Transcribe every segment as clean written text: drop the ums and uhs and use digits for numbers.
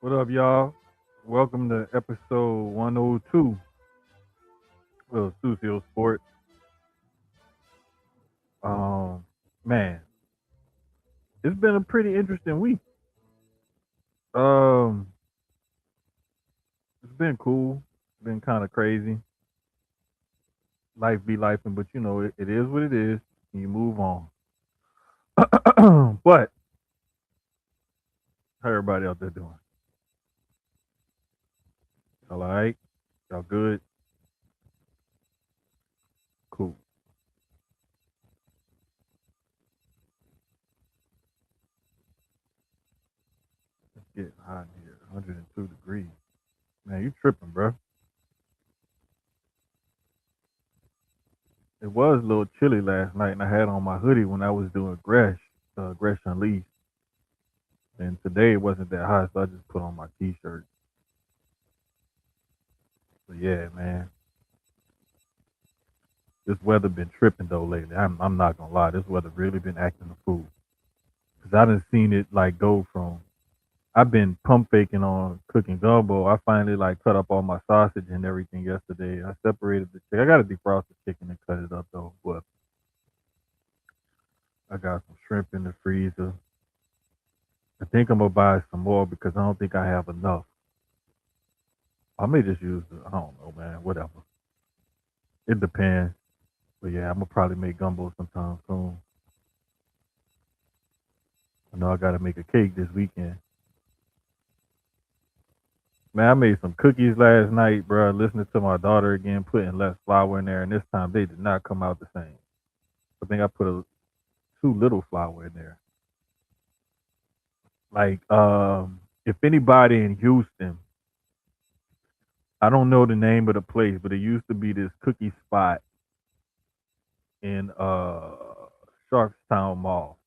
What up, y'all? Welcome to episode 102 of Studio Sports. Um, man, it's been a pretty interesting week. Um, it's been cool. It's been kind of crazy. Life be life, but it is what it is. And you move on. But how everybody out there doing? Y'all all right? Y'all good? Cool. It's getting hot in here. 102 degrees. Man, you tripping, bro. It was a little chilly last night, and I had on my hoodie when I was doing Gresh Unleashed. And today it wasn't that hot, so I just put on my t-shirt. But yeah, man, this weather been tripping though lately. I'm not gonna lie, this weather really been acting a fool. Cause I done seen it like go from I've been pump faking on cooking gumbo. I finally like cut up all my sausage and everything yesterday. I separated the chicken. I got to defrost the chicken and cut it up though. But I got some shrimp in the freezer. I think I'm gonna buy some more because I don't think I have enough. I may just use I don't know, man. Whatever. It depends. But yeah, I'm gonna probably make gumbo sometime soon. I know I gotta make a cake this weekend. Man, I made some cookies last night, bro. Listening to my daughter again, putting less flour in there, and this time they did not come out the same. I think I put too little flour in there. Like, if anybody in Houston, I don't know the name of the place, but it used to be this cookie spot in Sharkstown Mall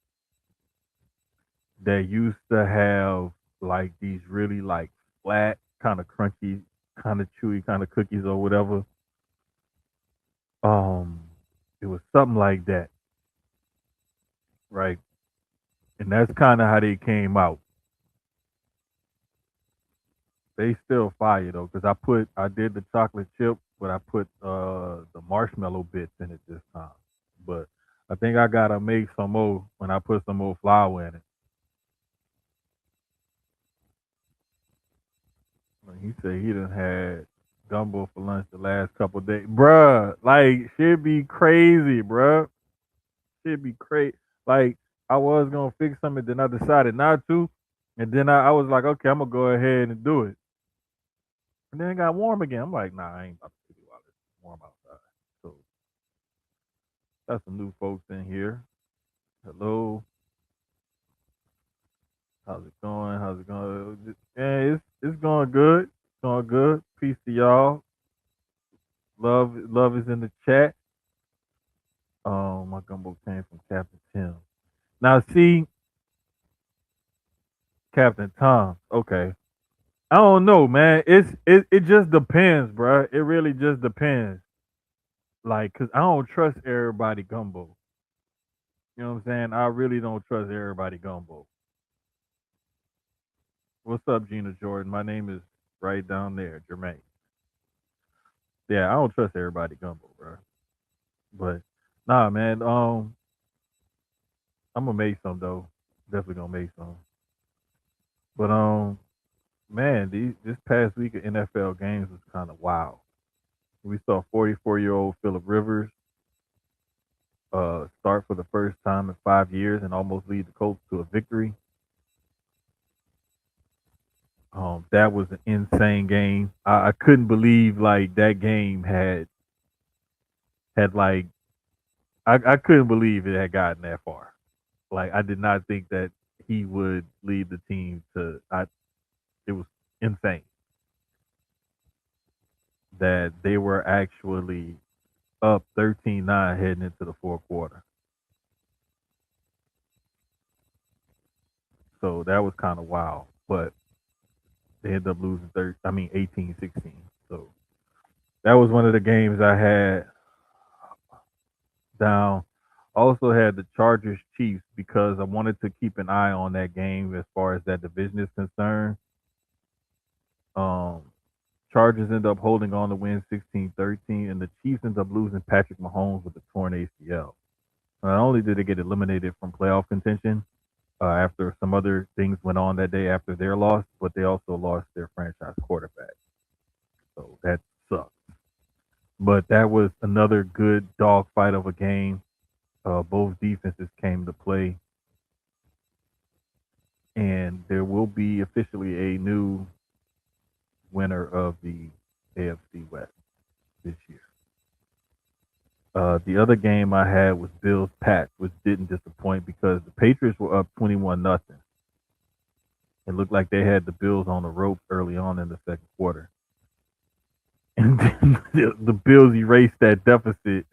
that used to have like these really like flat, kind of crunchy, kind of chewy kind of cookies or whatever. Um, it was something like that, right? And that's kind of how they came out. They still fire though, cause I did the chocolate chip, but I put the marshmallow bits in it this time. But I think I gotta make some more when I put some more flour in it. He said he done had gumbo for lunch the last couple of days, bruh. Like shit be crazy, bruh. Shit be crazy. Like I was gonna fix something, then I decided not to, and then I was like, okay, I'm gonna go ahead and do it. And then it got warm again. I'm like, nah, I ain't about to do it while it's warm outside. So got some new folks in here. Hello, how's it going? How's it going? Yeah, it's going good. It's going good. Peace to y'all. Love is in the chat. My gumbo came from Captain Tim. Now see, Captain Tom. Okay. I don't know, man. It just depends, bruh. It really just depends. Like, cause I don't trust everybody gumbo. You know what I'm saying? I really don't trust everybody gumbo. What's up, Gina Jordan? My name is right down there, Jermaine. Yeah, I don't trust everybody gumbo, bro. But nah, man. I'm gonna make some though. Definitely gonna make some. But man, this past week of NFL games was kind of wild. We saw 44-year-old Philip Rivers start for the first time in 5 years and almost lead the Colts to a victory. That was an insane game. I couldn't believe like that game had like I couldn't believe it had gotten that far. Like I did not think that he would lead the team to. It was insane that they were actually up 13-9 heading into the fourth quarter. So that was kind of wild. But they ended up losing 18-16. So that was one of the games I had down. Also had the Chargers Chiefs because I wanted to keep an eye on that game as far as that division is concerned. Um, Chargers end up holding on to win 16-13, and the Chiefs end up losing Patrick Mahomes with a torn ACL. Not only did they get eliminated from playoff contention after some other things went on that day after their loss, but they also lost their franchise quarterback. So that sucks. But that was another good dogfight of a game. Both defenses came to play, and there will be officially a new winner of the AFC West this year. The other game I had was Bills Pats, which didn't disappoint because the Patriots were up 21-0. It looked like they had the Bills on the ropes early on in the second quarter. And then the Bills erased that deficit,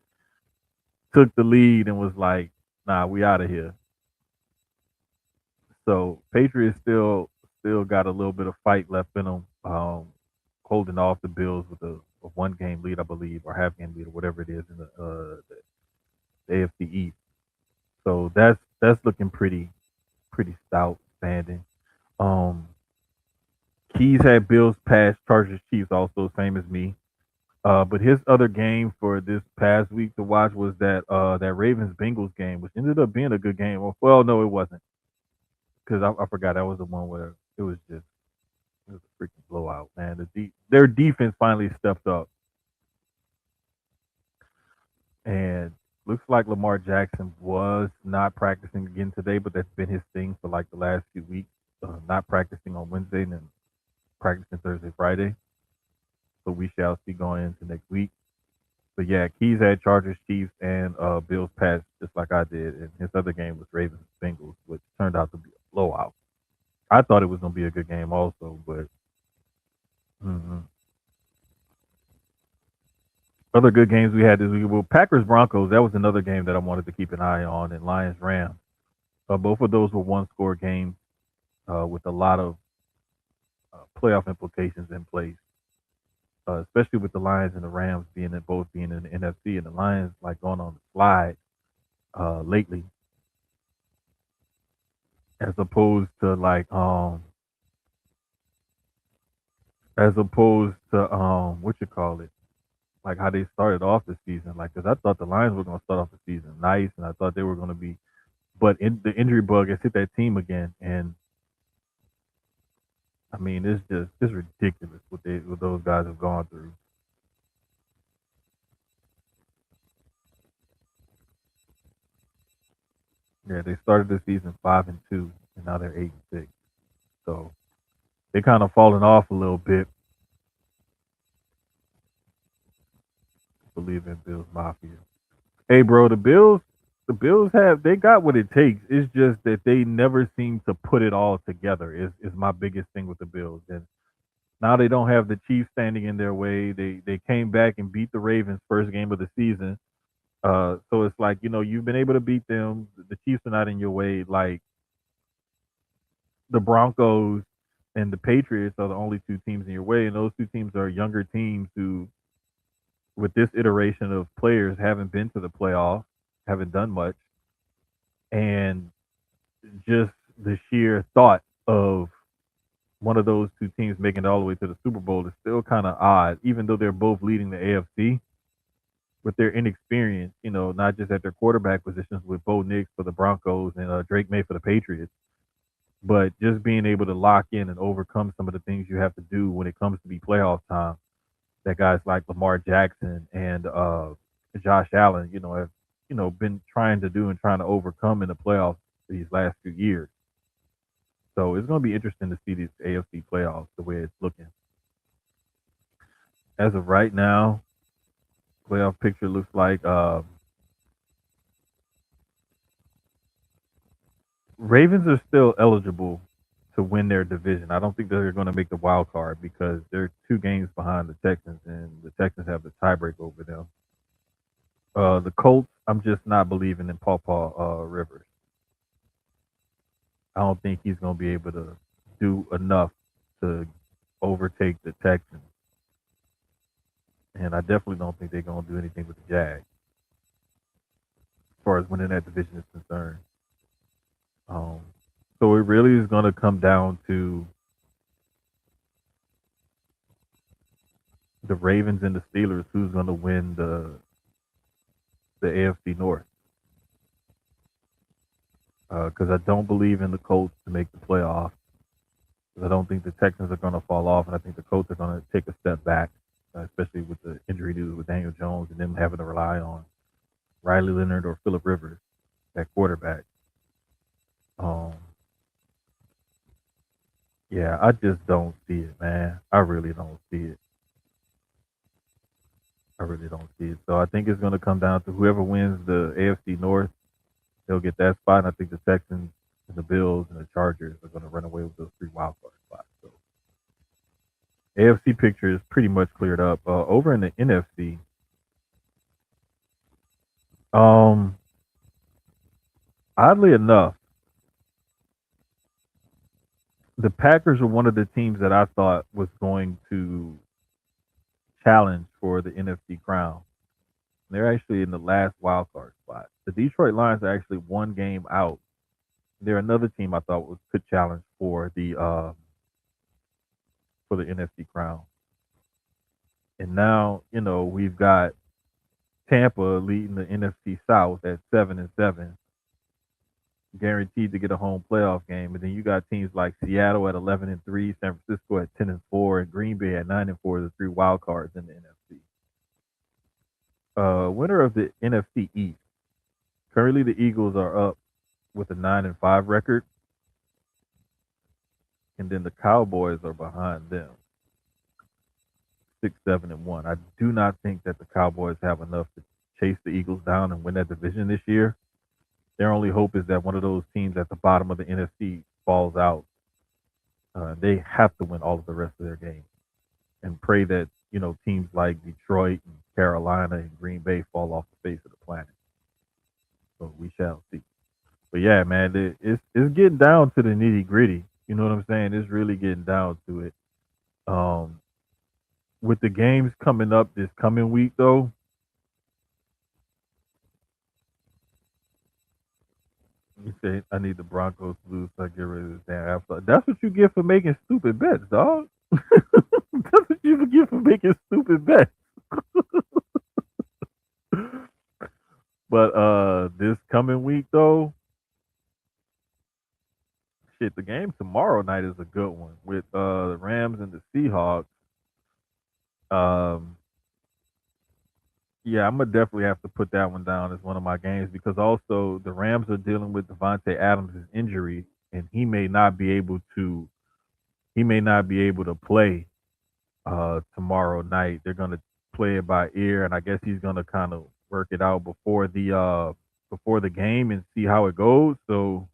took the lead, and was like, nah, we out of here. So Patriots still got a little bit of fight left in them, holding off the Bills with a one game lead, I believe, or half game lead, or whatever it is in the AFC East. So that's looking pretty stout standing. Um, Keys had Bills pass Chargers Chiefs also same as me. But his other game for this past week to watch was that Ravens Bengals game, which ended up being a good game. Well, no, it wasn't because I forgot that was the one where it was a freaking blowout, man. Their defense finally stepped up, and looks like Lamar Jackson was not practicing again today, but that's been his thing for like the last few weeks. Not practicing on Wednesday and then practicing Thursday, Friday. So we shall see going into next week. But yeah, Keys had Chargers, Chiefs, and Bills Pats just like I did, and his other game was Ravens Bengals, which turned out to be a blowout. I thought it was going to be a good game also, but mm-hmm. Other good games we had this week. Well, Packers Broncos, that was another game that I wanted to keep an eye on, and Lions Rams. Both of those were one score games with a lot of playoff implications in place, especially with the Lions and the Rams being in the NFC, and the Lions like going on the slide lately, as opposed to what you call it, like how they started off the season. Like, because I thought the Lions were going to start off the season nice, and I thought they were going to be, but the injury bug has hit that team again, and I mean it's ridiculous what those guys have gone through. Yeah, they started the season 5-2, and now they're 8-6. So they kind of fallen off a little bit. Believe in Bills Mafia. Hey, bro, the Bills they got what it takes. It's just that they never seem to put it all together. Is my biggest thing with the Bills, and now they don't have the Chiefs standing in their way. They came back and beat the Ravens first game of the season. So it's like you've been able to beat them. The Chiefs are not in your way. Like the Broncos and the Patriots are the only two teams in your way, and those two teams are younger teams who, with this iteration of players, haven't been to the playoffs, haven't done much, and just the sheer thought of one of those two teams making it all the way to the Super Bowl is still kind of odd, even though they're both leading the AFC with their inexperience, not just at their quarterback positions with Bo Nix for the Broncos and Drake May for the Patriots, but just being able to lock in and overcome some of the things you have to do when it comes to be playoff time. That guys like Lamar Jackson and Josh Allen, have been trying to do and trying to overcome in the playoffs these last few years. So it's going to be interesting to see these AFC playoffs the way it's looking. As of right now, playoff picture looks like Ravens are still eligible to win their division. I don't think they're going to make the wild card because they're 2 games behind the Texans, and the Texans have the tiebreak over them. The Colts, I'm just not believing in Pawpaw Rivers. I don't think he's going to be able to do enough to overtake the Texans, and I definitely don't think they're going to do anything with the Jags as far as winning that division is concerned. Um, so it really is going to come down to the Ravens and the Steelers who's going to win the AFC North. Because I don't believe in the Colts to make the playoffs. Because I don't think the Texans are going to fall off, and I think the Colts are going to take a step back, especially with the injury news with Daniel Jones and them having to rely on Riley Leonard or Phillip Rivers at quarterback. Um, yeah, I just don't see it, man. I really don't see it. I really don't see it. So I think it's going to come down to whoever wins the AFC North, they'll get that spot. And I think the Texans and the Bills and the Chargers are going to run away with those 3 wildcard spots. So AFC picture is pretty much cleared up. Over in the NFC, um, oddly enough, the Packers are one of the teams that I thought was going to challenge for the NFC crown. They're actually in the last wild card spot. The Detroit Lions are actually 1 game out. They're another team I thought was could challenge for the NFC crown. And now, we've got Tampa leading the NFC South at 7-7, guaranteed to get a home playoff game. And then you got teams like Seattle at 11-3, San Francisco at 10-4, and Green Bay at 9-4, the 3 wild cards in the NFC. Winner of the NFC East. Currently, the Eagles are up with a 9-5 record, and then the Cowboys are behind them, 6-7-1. I do not think that the Cowboys have enough to chase the Eagles down and win that division this year. Their only hope is that one of those teams at the bottom of the NFC falls out. They have to win all of the rest of their games and pray that teams like Detroit and Carolina and Green Bay fall off the face of the planet. So we shall see. But yeah, man, it's getting down to the nitty gritty. You know what I'm saying? It's really getting down to it. Um, with the games coming up this coming week, though, you say I need the Broncos to lose so I get rid of this damn Apple. That's what you get for making stupid bets, dog. That's what you get for making stupid bets. But this coming week though, shit, the game tomorrow night is a good one with the Rams and the Seahawks. Um, yeah, I'm gonna definitely have to put that one down as one of my games because also the Rams are dealing with Devontae Adams' injury, and he may not be able to play tomorrow night. They're gonna play it by ear, and I guess he's gonna kind of work it out before the game and see how it goes. So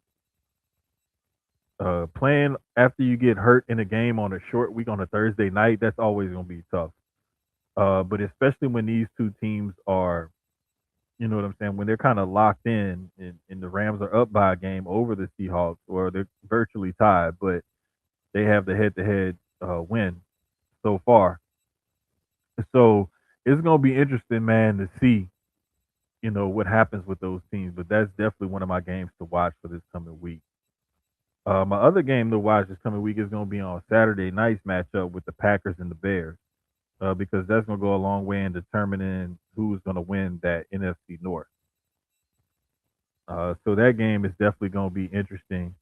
playing after you get hurt in a game on a short week on a Thursday night, that's always gonna be tough. But especially when these 2 teams are, you know what I'm saying, when they're kind of locked in, and the Rams are up by a game over the Seahawks, or they're virtually tied, but they have the head-to-head win so far. So it's gonna be interesting, man, to see what happens with those teams. But that's definitely one of my games to watch for this coming week. My other game to watch this coming week is gonna be on Saturday night's matchup with the Packers and the Bears, because that's gonna go a long way in determining who's gonna win that NFC North. So that game is definitely gonna be interesting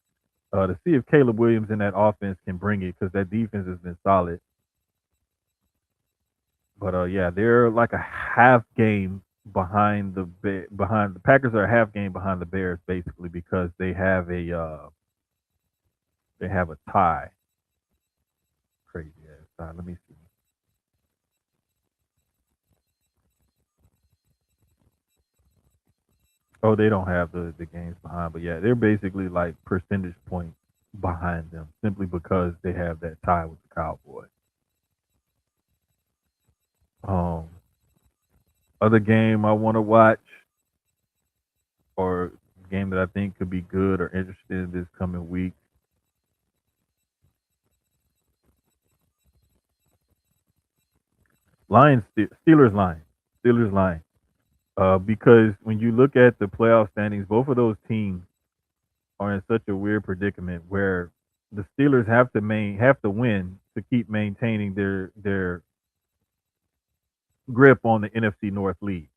to see if Caleb Williams and that offense can bring it because that defense has been solid. But yeah, they're like a half game behind the Packers are a half game behind the Bears basically because they have a tie. Crazy ass tie. Let me see. Oh, they don't have the games behind, but yeah, they're basically like percentage points behind them simply because they have that tie with the Cowboys. Um, Other game I want to watch or game that I think could be good or interesting this coming week. Steelers Lions. Because when you look at the playoff standings, both of those teams are in such a weird predicament where the Steelers have to win to keep maintaining their grip on the NFC North lead.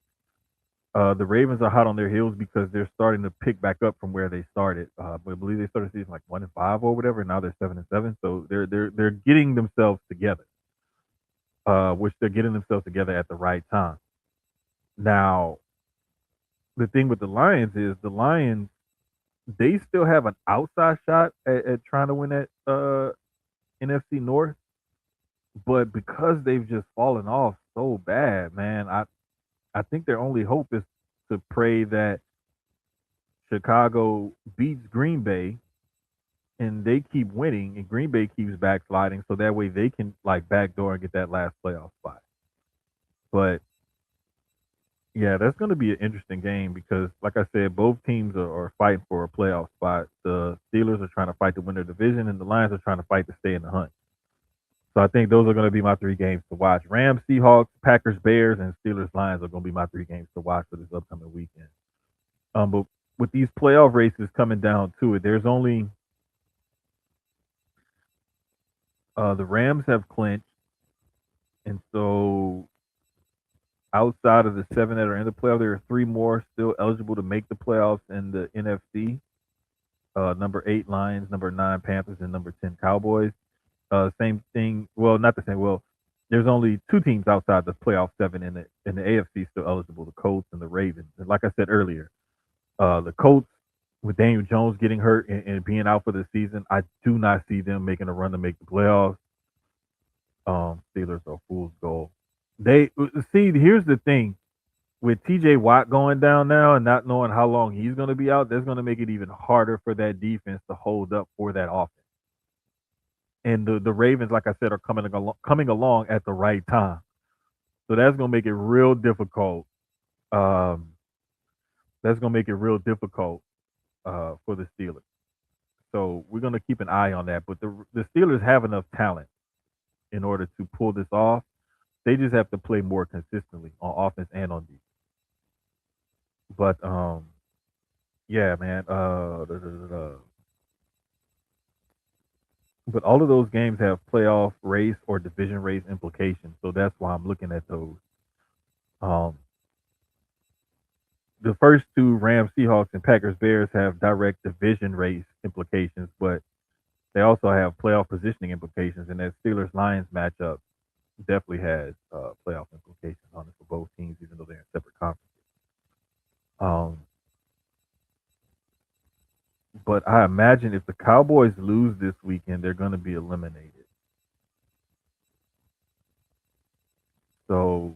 The Ravens are hot on their heels because they're starting to pick back up from where they started. I believe they started the season like 1-5 or whatever, and now they're 7-7. So they're getting themselves together, which they're getting themselves together at the right time. Now, the thing with the Lions is the Lions they still have an outside shot at trying to win that NFC North, but because they've just fallen off so bad, man, I think their only hope is to pray that Chicago beats Green Bay and they keep winning and Green Bay keeps backsliding so that way they can like backdoor and get that last playoff spot. But yeah, that's going to be an interesting game because, like I said, both teams are fighting for a playoff spot. The Steelers are trying to fight to win their division, and the Lions are trying to fight to stay in the hunt. So I think those are going to be my three games to watch. Rams, Seahawks, Packers, Bears, and Steelers, Lions are going to be my three games to watch for this upcoming weekend. But with these playoff races coming down to it, there's only the Rams have clinched, and so outside of the seven that are in the playoff, there are three more still eligible to make the playoffs in the NFC. Number eight Lions, number nine Panthers, and number 10 Cowboys. Same thing. Well, not the same. Well, there's only two teams outside the playoff seven in the AFC still eligible: the Colts and the Ravens. And like I said earlier, the Colts with Daniel Jones getting hurt and being out for the season, I do not see them making a run to make the playoffs. Steelers are fool's gold. They see. Here's the thing: with TJ Watt going down now and not knowing how long he's going to be out, that's going to make it even harder for that defense to hold up for that offense. And the Ravens, like I said, are coming along at the right time. So that's going to make it real difficult. Um, that's going to make it real difficult for the Steelers. So we're going to keep an eye on that. But the Steelers have enough talent in order to pull this off. They just have to play more consistently on offense and on defense. But yeah, man. But all of those games have playoff race or division race implications. So that's why I'm looking at those. Um, the first two Rams, Seahawks, and Packers, Bears have direct division race implications, but they also have playoff positioning implications. And that Steelers Lions matchup definitely has playoff implications on it for both teams, even though they're in separate conferences. Um, but I imagine if the Cowboys lose this weekend, they're going to be eliminated. So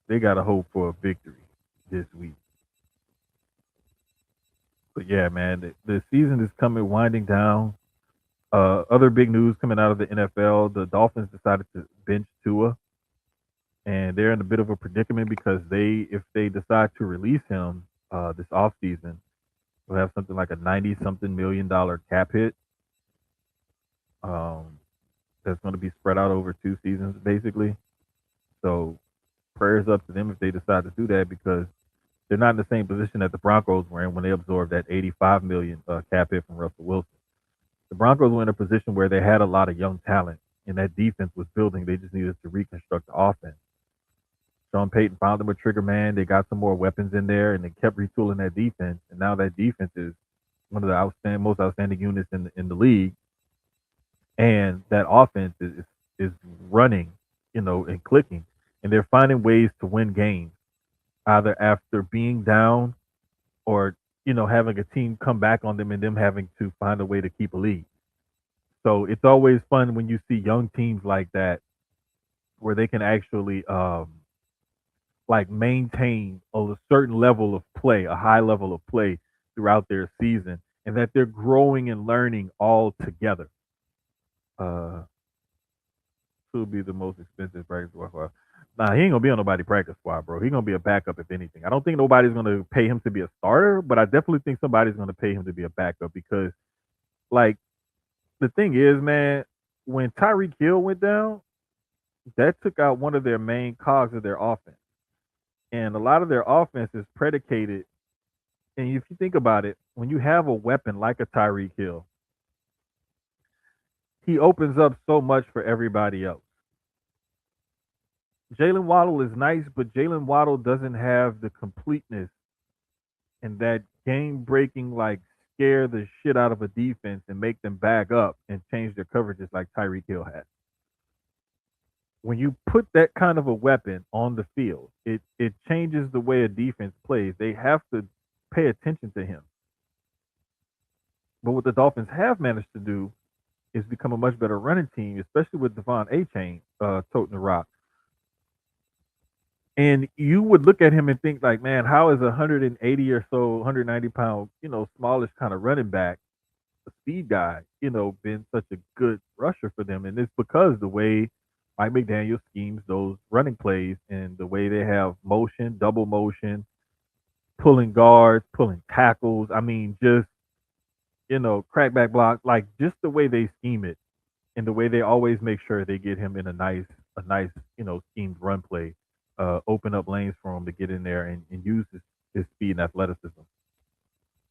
they got to hope for a victory this week. But yeah, man, the season is coming winding down. Other big news coming out of the NFL: the Dolphins decided to bench Tua, and they're in a bit of a predicament because if they decide to release him this offseason, we'll have something like a 90-something million-dollar cap hit. Um, that's going to be spread out over two seasons, basically. So prayers up to them if they decide to do that because they're not in the same position that the Broncos were in when they absorbed that 85 million cap hit from Russell Wilson. The Broncos were in a position where they had a lot of young talent and that defense was building. They just needed to reconstruct the offense. Sean Payton found them a trigger man. They got some more weapons in there and they kept retooling that defense. And now that defense is one of the most outstanding units in the league. And that offense is running, and clicking. And they're finding ways to win games, either after being down or, having a team come back on them and them having to find a way to keep a lead. So it's always fun when you see young teams like that where they can actually like maintain a certain level of play, a high level of play throughout their season, and that they're growing and learning all together. Uh, who would be the most expensive practice squad? Nah, he ain't gonna be on nobody practice squad, bro. He gonna be a backup if anything. I don't think nobody's gonna pay him to be a starter, but I definitely think somebody's gonna pay him to be a backup because, like, the thing is, man, when Tyreek Hill went down, that took out one of their main cogs of their offense, and a lot of their offense is predicated. And if you think about it, when you have a weapon like a Tyreek Hill, he opens up so much for everybody else. Jalen Waddle is nice, but Jalen Waddle doesn't have the completeness and that game breaking, like, scare the shit out of a defense and make them back up and change their coverages like Tyreek Hill had. When you put that kind of a weapon on the field, it changes the way a defense plays. They have to pay attention to him. But what the Dolphins have managed to do is become a much better running team, especially with Devon A. Chain toting the rock. And you would look at him and think like, man, how is a 180 or so, 190 pound, smallish kind of running back, a speed guy, been such a good rusher for them? And it's because the way Mike McDaniel schemes those running plays and the way they have motion, double motion, pulling guards, pulling tackles. I mean, just crackback block, like just the way they scheme it and the way they always make sure they get him in a nice, schemed run play, open up lanes for him to get in there and use his speed and athleticism.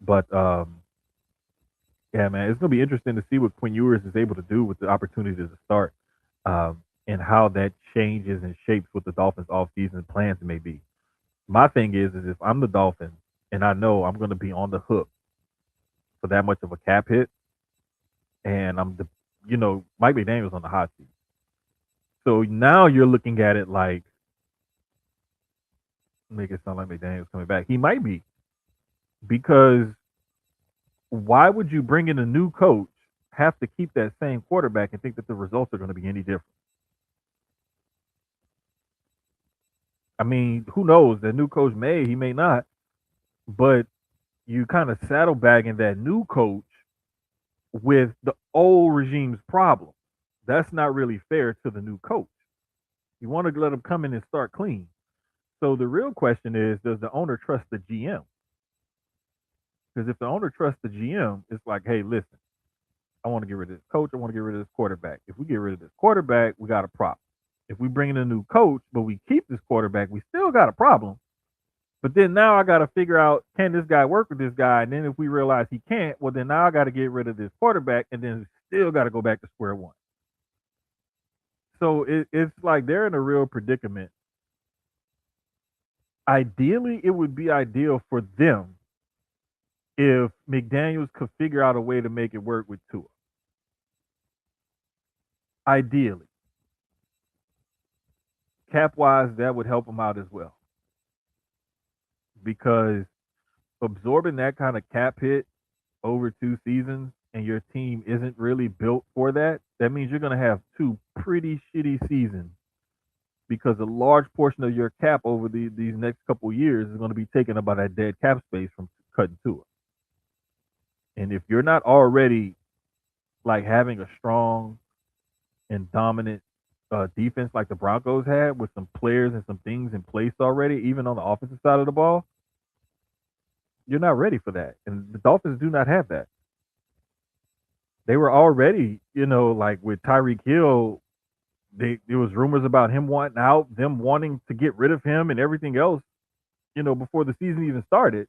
But yeah, man, it's gonna be interesting to see what Quinn Ewers is able to do with the opportunity to start, and how that changes and shapes what the Dolphins' offseason plans may be. My thing is if I'm the Dolphins and I know I'm gonna be on the hook for that much of a cap hit, and Mike McDaniel's on the hot seat. So now you're looking at it like, make it sound like McDaniel's coming back. He might be, because why would you bring in a new coach, have to keep that same quarterback, and think that the results are going to be any different? I mean, who knows? The new coach he may not, but you kind of saddlebagging that new coach with the old regime's problem. That's not really fair to the new coach. You want to let him come in and start clean. So the real question is, does the owner trust the GM? Because if the owner trusts the GM, it's like, hey, listen, I want to get rid of this coach. I want to get rid of this quarterback. If we get rid of this quarterback, we got a problem. If we bring in a new coach, but we keep this quarterback, we still got a problem. But then now I got to figure out, can this guy work with this guy? And then if we realize he can't, well, then now I got to get rid of this quarterback, and then still got to go back to square one. So it's like they're in a real predicament. Ideally, it would be ideal for them if McDaniels could figure out a way to make it work with Tua. Ideally. Cap wise, that would help them out as well. Because absorbing that kind of cap hit over 2 seasons and your team isn't really built for that, that means you're going to have two pretty shitty seasons, because a large portion of your cap over these next couple years is going to be taken up by that dead cap space from cutting Tua. And if you're not already like having a strong and dominant defense like the Broncos had, with some players and some things in place already, even on the offensive side of the ball, you're not ready for that. And the Dolphins do not have that. They were already, like with Tyreek Hill, there was rumors about him wanting out, them wanting to get rid of him and everything else, before the season even started.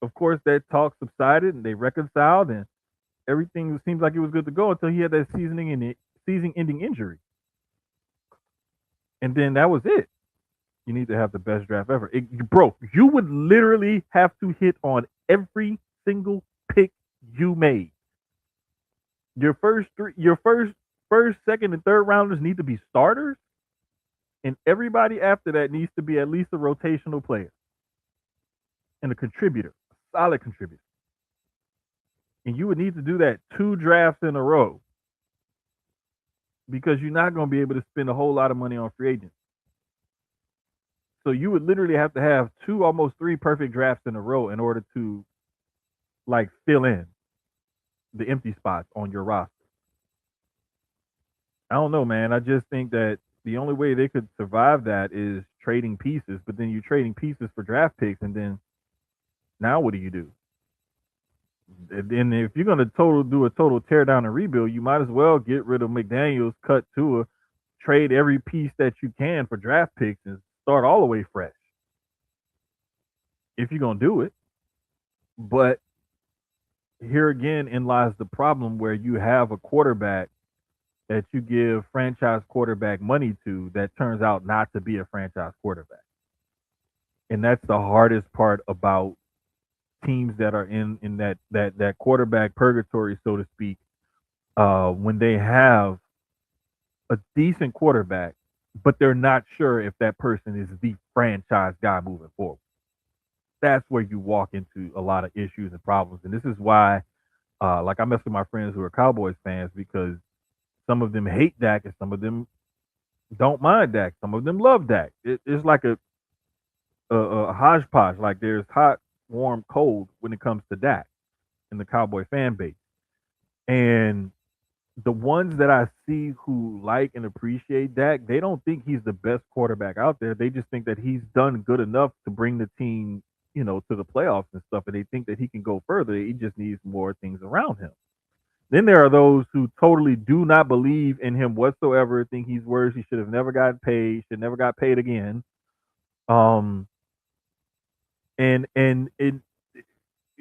Of course, that talk subsided and they reconciled, and everything seems like it was good to go until he had that season-ending injury. And then that was it. You need to have the best draft ever. Bro, you would literally have to hit on every single pick you made. Your first, second, and third rounders need to be starters, and everybody after that needs to be at least a rotational player and a contributor, a solid contributor. And you would need to do that 2 drafts in a row, because you're not going to be able to spend a whole lot of money on free agents. So you would literally have to have two, almost three perfect drafts in a row in order to like fill in the empty spots on your roster. I don't know, man. I just think that the only way they could survive that is trading pieces, but then you're trading pieces for draft picks, and then now what do you do? And then if you're gonna do a total tear down and rebuild, you might as well get rid of McDaniels, cut Tua, trade every piece that you can for draft picks, and start all the way fresh. If you're gonna do it, but here again in lies the problem where you have a quarterback that you give franchise quarterback money to that turns out not to be a franchise quarterback. And that's the hardest part about teams that are in that quarterback purgatory, so to speak, when they have a decent quarterback, but they're not sure if that person is the franchise guy moving forward. That's where you walk into a lot of issues and problems. And this is why, like I mess with my friends who are Cowboys fans because some of them hate Dak and some of them don't mind Dak. Some of them love Dak. It's like a hodgepodge. Like there's hot, warm, cold when it comes to Dak in the Cowboy fan base. And the ones that I see who like and appreciate Dak, they don't think he's the best quarterback out there. They just think that he's done good enough to bring the team, to the playoffs and stuff. And they think that he can go further. He just needs more things around him. Then there are those who totally do not believe in him whatsoever, think he's worse. He should have never gotten paid, should never got paid again. Um, and it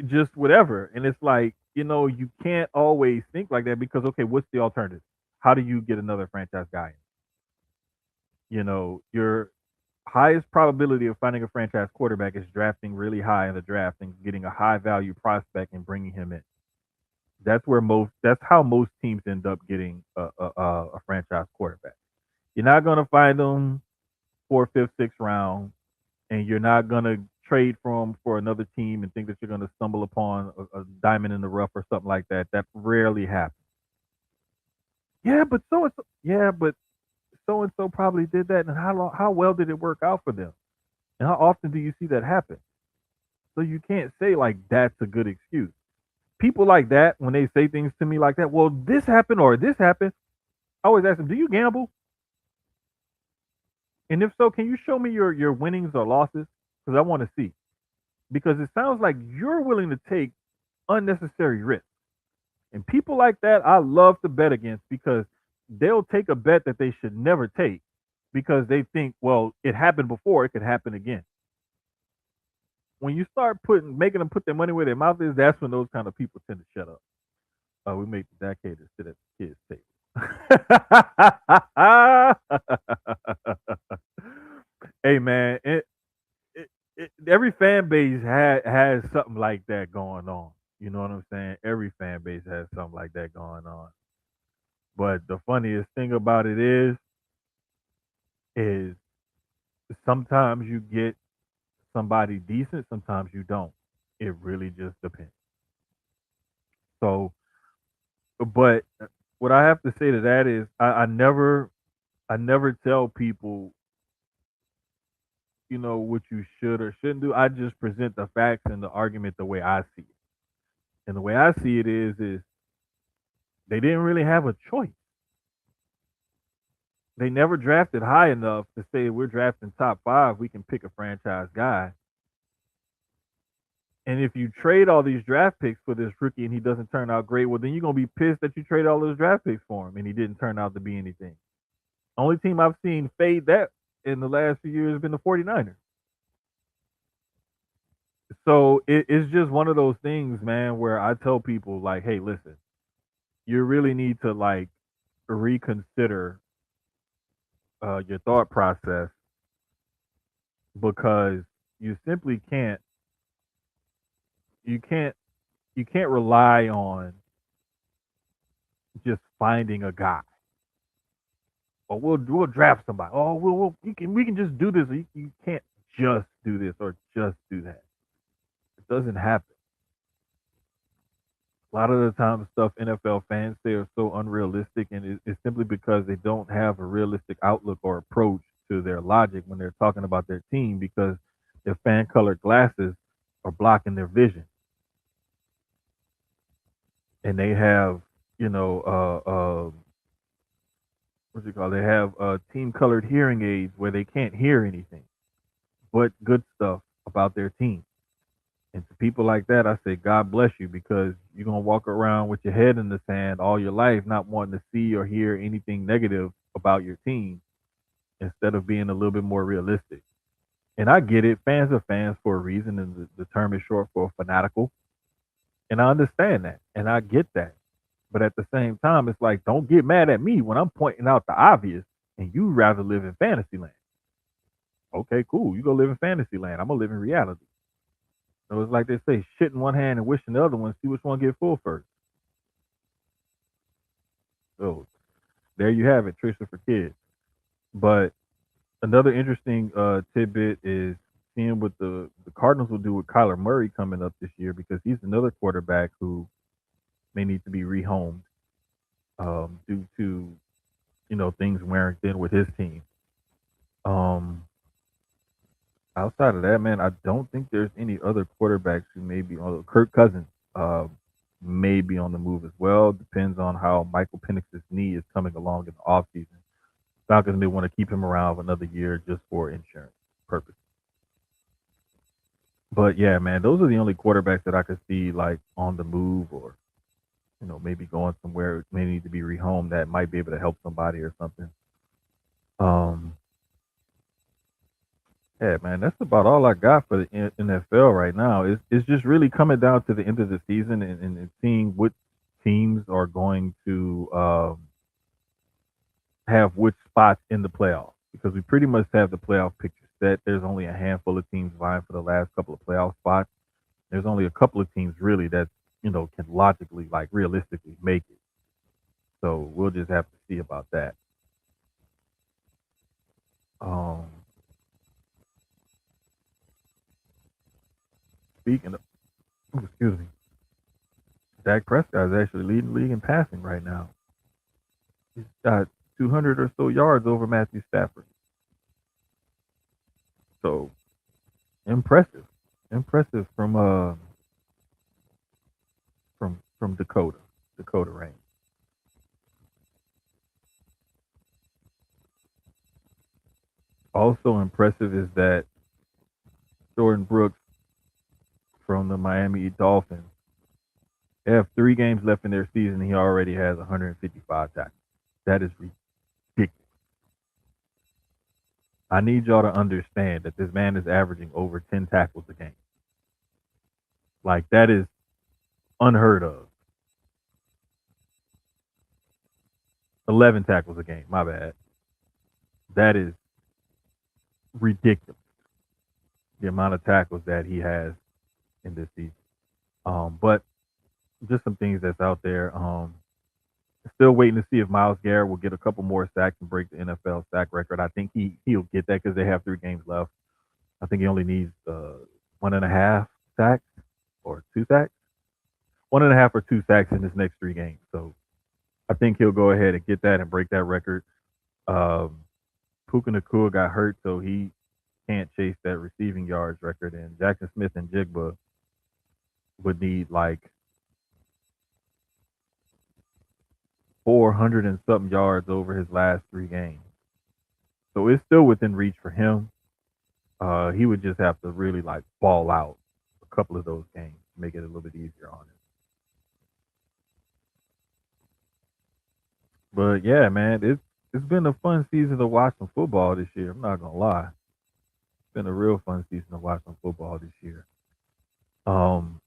just whatever. And it's like, you can't always think like that because okay, what's the alternative? How do you get another franchise guy in? Your highest probability of finding a franchise quarterback is drafting really high in the draft and getting a high value prospect and bringing him in. That's how most teams end up getting a franchise quarterback. You're not gonna find them fourth, fifth, sixth round, and you're not gonna trade for them for another team and think that you're gonna stumble upon a diamond in the rough or something like that. That rarely happens. Yeah, but so and so. Yeah, but so and so probably did that, and how well did it work out for them? And how often do you see that happen? So you can't say like that's a good excuse. People like that when they say things to me like that. Well, this happened or this happened. I always ask them, "Do you gamble? And if so, can you show me your winnings or losses? Because I want to see. Because it sounds like you're willing to take unnecessary risks. And people like that, I love to bet against because they'll take a bet that they should never take because they think, well, it happened before, it could happen again. When you start making them put their money where their mouth is, that's when those kind of people tend to shut up. We make the decators sit at the kids' table. Hey man, every fan base has something like that going on. You know what I'm saying? Every fan base has something like that going on. But the funniest thing about it is sometimes you get somebody decent, sometimes you don't. It really just depends. So, but what I have to say to that is, I never tell people, what you should or shouldn't do. I just present the facts and the argument the way I see it. And the way I see it is they didn't really have a choice. They never drafted high enough to say we're drafting top five, we can pick a franchise guy. And if you trade all these draft picks for this rookie and he doesn't turn out great, well, then you're gonna be pissed that you trade all those draft picks for him and he didn't turn out to be anything. Only team I've seen fade that in the last few years has been the 49ers. So it's just one of those things, man, where I tell people like, hey, listen, you really need to like reconsider your thought process because you simply you can't you can't rely on just finding a guy. Or we'll draft somebody. Oh, we can just do this. You can't just do this or just do that. It doesn't happen. A lot of the time, stuff NFL fans say are so unrealistic, and it's simply because they don't have a realistic outlook or approach to their logic when they're talking about their team because their fan colored glasses are blocking their vision, and they have you know what's it called? They have team colored hearing aids where they can't hear anything but good stuff about their team. And to people like that, I say, God bless you because you're going to walk around with your head in the sand all your life, not wanting to see or hear anything negative about your team instead of being a little bit more realistic. And I get it. Fans are fans for a reason, and the term is short for fanatical. And I understand that. And I get that. But at the same time, it's like, don't get mad at me when I'm pointing out the obvious and you rather live in fantasy land. Okay, cool. You go live in fantasy land. I'm going to live in reality. So it's like they say, shit in one hand and wish in the other one, see which one get full first. So there you have it, Trisha for kids. But another interesting tidbit is seeing what the Cardinals will do with Kyler Murray coming up this year because he's another quarterback who may need to be rehomed due to things wearing thin with his team. Um, Outside of that, man, I don't think there's any other quarterbacks who may be on. Kirk Cousins uh, may be on the move as well. Depends on how Michael Penix's knee is coming along in the offseason. Falcons may want to keep him around for another year just for insurance purposes. But yeah, man, those are the only quarterbacks that I could see like on the move or maybe going somewhere may need to be rehomed that might be able to help somebody or something. Um, Yeah, man, that's about all I got for the NFL right now. It's just really coming down to the end of the season and seeing what teams are going to have which spots in the playoffs because we pretty much have the playoff picture set. There's only a handful of teams vying for the last couple of playoff spots. There's only a couple of teams really that can logically, like realistically, make it. So we'll just have to see about that. Um, Speaking of, excuse me, Dak Prescott is actually leading the league in passing right now. He's got 200 or so yards over Matthew Stafford. So impressive, impressive from Dakota range. Also impressive is that Jordan Brooks from the Miami Dolphins. They have 3 games left in their season. He already has 155 tackles. That is ridiculous. I need y'all to understand that this man is averaging over 10 tackles a game. Like that is unheard of. 11 tackles a game. My bad. That is ridiculous. The amount of tackles that he has in this season. But just some things that's out there. Still waiting to see if Miles Garrett will get a couple more sacks and break the NFL sack record. I think he'll get that because they have 3 games left. I think he only needs 1.5 sacks or 2 sacks, 1.5 or 2 sacks in his next 3 games. So I think he'll go ahead and get that and break that record. Um, Puka Nakua got hurt, so he can't chase that receiving yards record. And Jackson Smith and Jigba would need like 400 and something yards over his last 3 games. So it's still within reach for him. He would just have to really like ball out a couple of those games to make it a little bit easier on him. But yeah, man, it's been a fun season to watch some football this year. I'm not gonna lie, it's been a real fun season to watch some football this year. Um,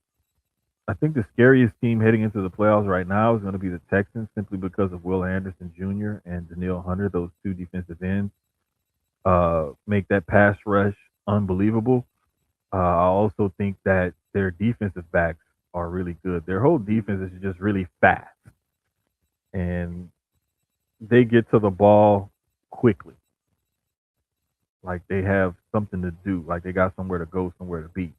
I think the scariest team heading into the playoffs right now is going to be the Texans, simply because of Will Anderson Jr. and Daniil Hunter. Those 2 defensive ends make that pass rush unbelievable. I also think that their defensive backs are really good. Their whole defense is just really fast, and they get to the ball quickly. Like they have something to do. Like they got somewhere to go, somewhere to be.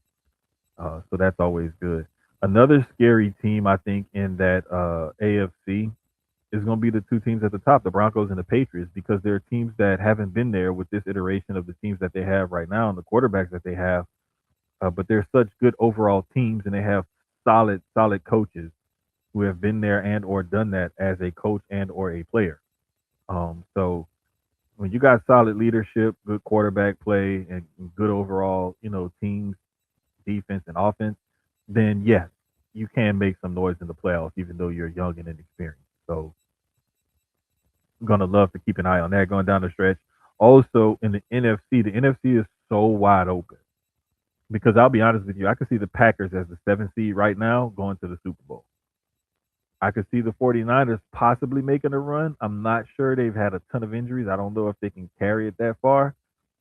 So that's always good. Another scary team, I think, in that AFC is going to be the two teams at the top, the Broncos and the Patriots, because they're teams that haven't been there with this iteration of the teams that they have right now and the quarterbacks that they have. But they're such good overall teams, and they have solid coaches who have been there and or done that as a coach and or a player. So when you got solid leadership, good quarterback play, and good overall, teams, defense, and offense, then yes, you can make some noise in the playoffs, even though you're young and inexperienced. So I'm gonna love to keep an eye on that going down the stretch. Also in the NFC is so wide open because I'll be honest with you, I can see the Packers as the seventh seed right now going to the Super Bowl. I could see the 49ers possibly making a run. I'm not sure. They've had a ton of injuries. I don't know if they can carry it that far.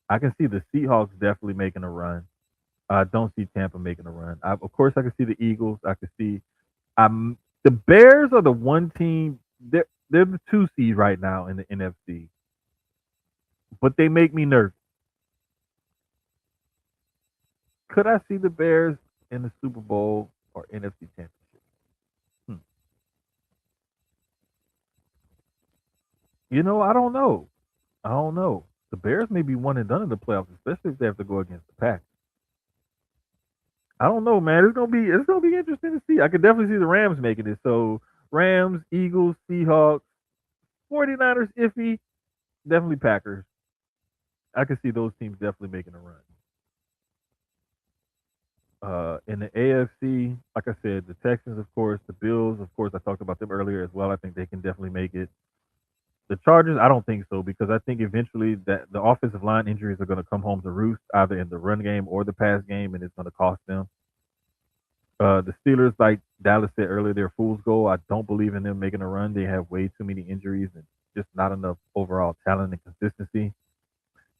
I can see the Seahawks definitely making a run. I don't see Tampa making a run. Of course, I can see the Eagles. I can see the Bears are the one team. They're the two seed right now in the NFC, but they make me nervous. Could I see the Bears in the Super Bowl or NFC Championship? Hmm. I don't know. I don't know. The Bears may be one and done in the playoffs, especially if they have to go against the Packers. I don't know, man. It's gonna be interesting to see. I could definitely see the Rams making it. So Rams, Eagles, Seahawks, 49ers, iffy, definitely Packers. I could see those teams definitely making a run. In the AFC, like I said, the Texans, of course, the Bills, of course, I talked about them earlier as well. I think they can definitely make it. The Chargers, I don't think so because I think eventually that the offensive line injuries are going to come home to roost either in the run game or the pass game, and it's going to cost them. The Steelers, like Dallas said earlier, they're fool's goal. I don't believe in them making a run. They have way too many injuries and just not enough overall talent and consistency.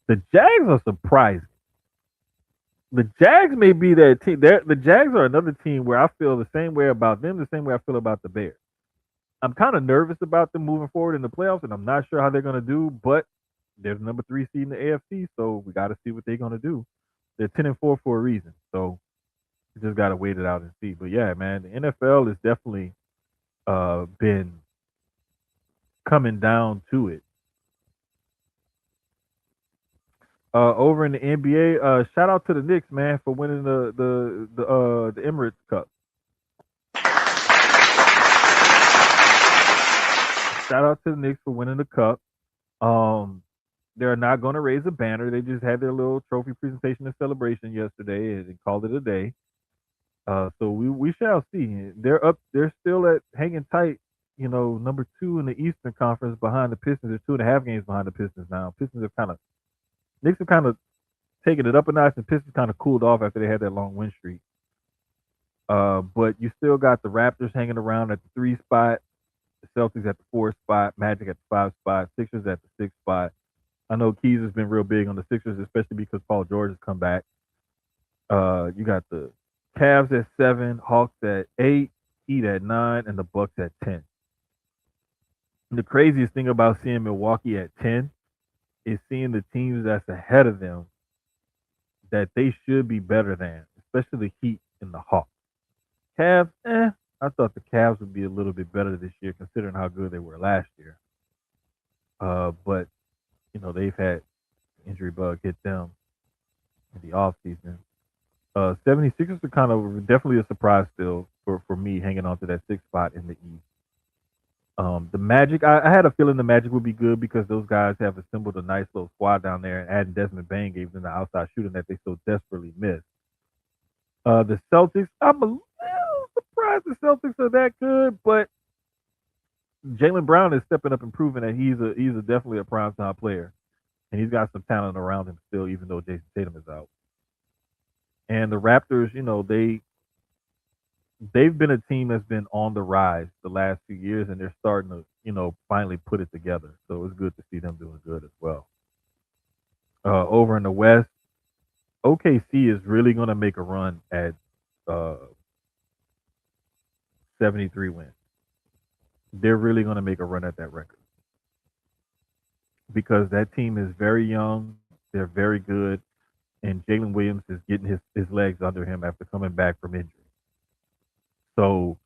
The Jags are surprising. The Jags may be that team. The Jags are another team where I feel the same way about them, the same way I feel about the Bears. I'm kind of nervous about them moving forward in the playoffs, and I'm not sure how they're going to do. But they're the number three seed in the AFC, so we got to see what they're going to do. They're 10-4 for a reason, so we just got to wait it out and see. But yeah, man, the NFL has definitely been coming down to it. Over in the NBA, shout out to the Knicks, man, for winning the Emirates Cup. Shout out to the Knicks for winning the cup. Um, they're not going to raise a banner. They just had their little trophy presentation and celebration yesterday and called it a day. So we shall see. They're up. They're still at hanging tight. Number two in the Eastern Conference behind the Pistons. They're 2.5 games behind the Pistons now. Pistons have kind of Knicks have kind of taken it up a notch, and Pistons kind of cooled off after they had that long win streak. But you still got the Raptors hanging around at the 3 spot, the Celtics at the 4 spot, Magic at the 5 spot, Sixers at the 6 spot. I know Keys has been real big on the Sixers, especially because Paul George has come back. You got the Cavs at 7, Hawks at 8, Heat at 9, and the Bucks at 10. The craziest thing about seeing Milwaukee at 10 is seeing the teams that's ahead of them that they should be better than, especially the Heat and the Hawks. Cavs, I thought the Cavs would be a little bit better this year considering how good they were last year. But they've had injury bug hit them in the offseason. 76ers are kind of definitely a surprise still for me hanging on to that sixth spot in the East. The Magic, I had a feeling the Magic would be good because those guys have assembled a nice little squad down there, and adding Desmond Bain gave them the outside shooting that they so desperately miss. The Celtics, I'm a little surprised the Celtics are that good, but Jalen Brown is stepping up and proving that he's definitely a prime time player, and he's got some talent around him still, even though Jason Tatum is out. And the Raptors, they've been a team that's been on the rise the last few years, and they're starting to, finally put it together. So it's good to see them doing good as well. Over in the West, OKC is really going to make a run at uh, 73 wins. They're really going to make a run at that record because that team is very young. They're very good, and Jalen Williams is getting his legs under him after coming back from injury. So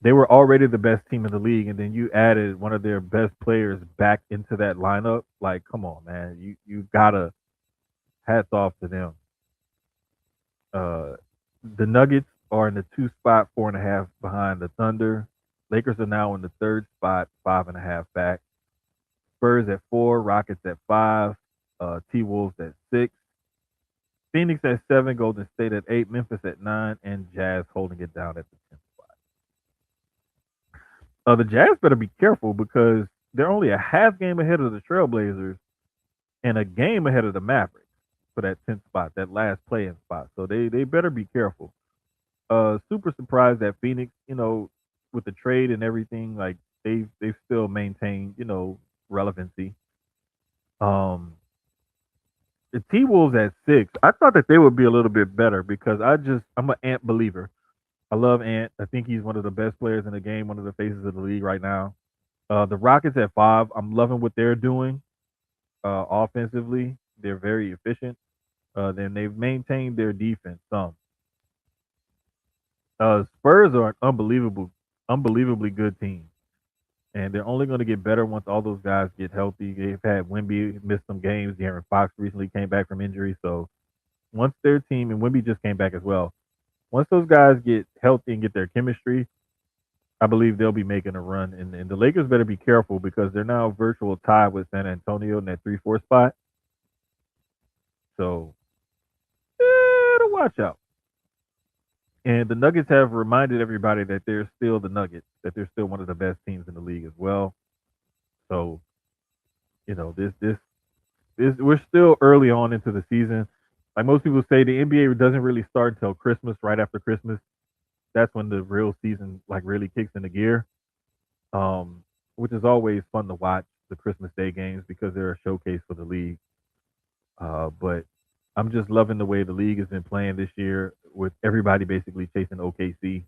They were already the best team in the league, and then you added one of their best players back into that lineup. Like, come on, man, you gotta hats off to them. Uh, the Nuggets are in the two spot, 4.5 behind the Thunder. Lakers are now in the third spot, 5.5 back. Spurs at 4, Rockets at 5, T Wolves at 6, Phoenix at 7, Golden State at 8, Memphis at 9, and Jazz holding it down at the 10th spot. The Jazz better be careful because they're only a half game ahead of the Trailblazers and a game ahead of the Mavericks for that 10th spot, that last play-in spot. So they better be careful. Super surprised that Phoenix, with the trade and everything, like they've still maintained, relevancy. Um, the T Wolves at 6, I thought that they would be a little bit better because I'm an Ant believer. I love Ant. I think he's one of the best players in the game, one of the faces of the league right now. The Rockets at 5, I'm loving what they're doing offensively. They're very efficient. Then they've maintained their defense some. Spurs are an unbelievably good team, and they're only going to get better once all those guys get healthy. They've had Wemby miss some games. De'Aaron Fox recently came back from injury, so once their team and Wemby just came back as well. Once those guys get healthy and get their chemistry, I believe they'll be making a run. And the Lakers better be careful because they're now virtual tied with San Antonio in that 3-4 spot. So, to watch out. And the Nuggets have reminded everybody that they're still the Nuggets, that they're still one of the best teams in the league as well. So, this we're still early on into the season. Like most people say, the NBA doesn't really start until Christmas, right after Christmas. That's when the real season like really kicks into gear. Um, which is always fun to watch the Christmas Day games because they're a showcase for the league. But I'm just loving the way the league has been playing this year with everybody basically chasing OKC,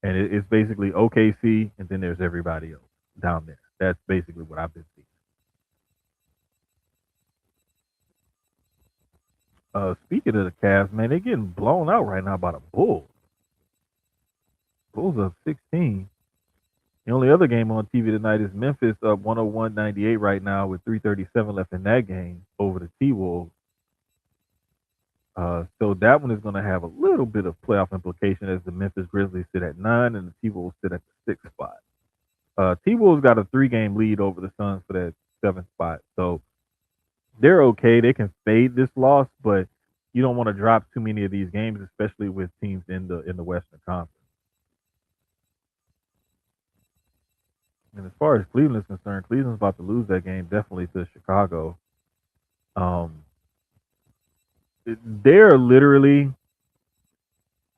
and it's basically OKC, and then there's everybody else down there. That's basically what I've been seeing. Speaking of the Cavs, man, they're getting blown out right now by the Bulls. Bulls up 16. The only other game on TV tonight is Memphis up 101-98 right now with 3:37 left in that game over the T Wolves. So that one is going to have a little bit of playoff implication as the Memphis Grizzlies sit at 9 and the T Wolves sit at the 6th spot. T Wolves got a 3-game lead over the Suns for that 7th spot. So they're okay. They can fade this loss, but you don't want to drop too many of these games, especially with teams in the Western Conference. And as far as Cleveland's concerned, Cleveland's about to lose that game definitely to Chicago. Um, they're literally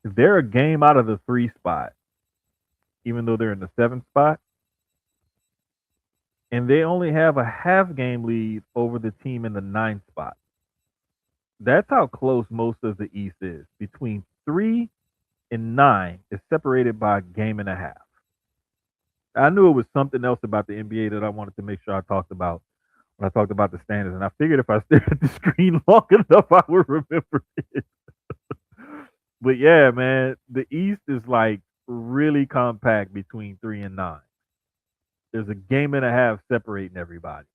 they're a game out of the 3 spot, even though they're in the 7th spot, and they only have a half game lead over the team in the 9th spot. That's how close most of the East is. Between 3 and 9 is separated by a game and a half. I knew it was something else about the NBA that I wanted to make sure I talked about when I talked about the standings, and I figured if I stared at the screen long enough, I would remember it. But yeah, man, the East is like really compact between 3 and 9. There's a game and a half separating everybody,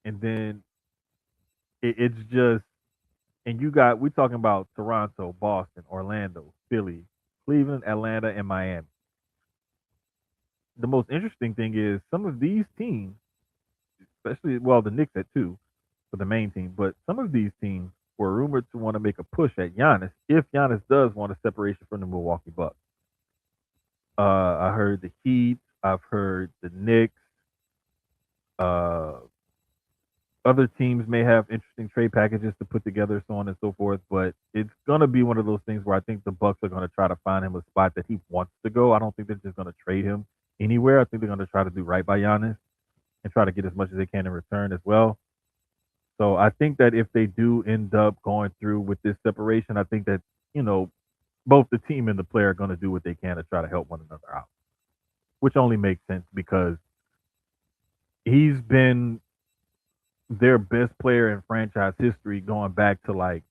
and then it's just and we're talking about Toronto, Boston, Orlando, Philly, Cleveland, Atlanta, and Miami. The most interesting thing is some of these teams, especially the Knicks at 2 for the main team, but some of these teams were rumored to want to make a push at Giannis if Giannis does want a separation from the Milwaukee Bucks. I heard the Heat. I've heard the Knicks. Uh, Other teams may have interesting trade packages to put together, so on and so forth. But it's gonna be one of those things where I think the Bucks are gonna try to find him a spot that he wants to go. I don't think they're just gonna trade him anywhere. I think they're gonna try to do right by Giannis and try to get as much as they can in return as well. So I think that if they do end up going through with this separation, I think that you know both the team and the player are going to do what they can to try to help one another out, which only makes sense because he's been their best player in franchise history going back to like